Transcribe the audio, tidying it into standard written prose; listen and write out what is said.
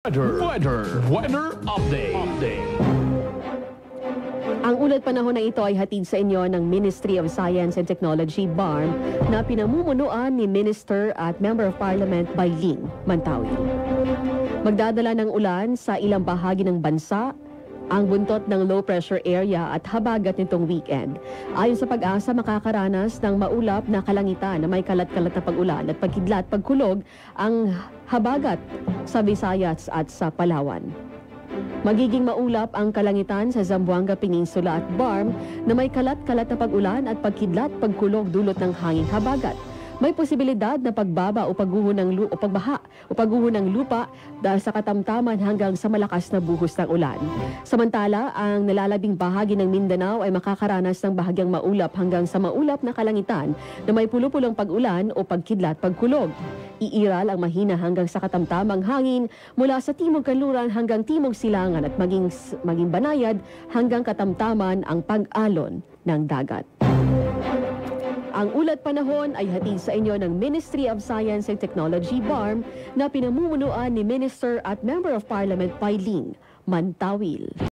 Weather update. Ang ulat panahon na ito ay hatid sa inyo ng Ministry of Science and Technology, BARM, na pinamumunuan ni Minister at Member of Parliament Bailin Mantawi. Magdadala ng ulan sa ilang bahagi ng bansa ang buntot ng low pressure area at habagat nitong weekend. Ayon sa Pag-asa, makakaranas ng maulap na kalangitan na may kalat-kalat na pag-ulan at pagkidlat, pagkulog ang habagat sa Visayas at sa Palawan. Magiging maulap ang kalangitan sa Zamboanga Peninsula at BARM na may kalat-kalat na pag-ulan at pagkidlat, pagkulog dulot ng hanging habagat. May posibilidad na pagbaba o pagguho ng pagbaha o pagguho ng lupa dahil sa katamtaman hanggang sa malakas na buhos ng ulan. Samantala, ang nalalabing bahagi ng Mindanao ay makakaranas ng bahagyang maulap hanggang sa maulap na kalangitan na may pulo-pulong pag-ulan o pagkidlat, pagkulog. Iiral ang mahina hanggang sa katamtamang hangin mula sa timog kanluran hanggang timog silangan at maging banayad hanggang katamtaman ang pag-alon ng dagat. Ang ulat panahon ay hatid sa inyo ng Ministry of Science and Technology, BARM, na pinamumunuan ni Minister at Member of Parliament Bailin Mantawil.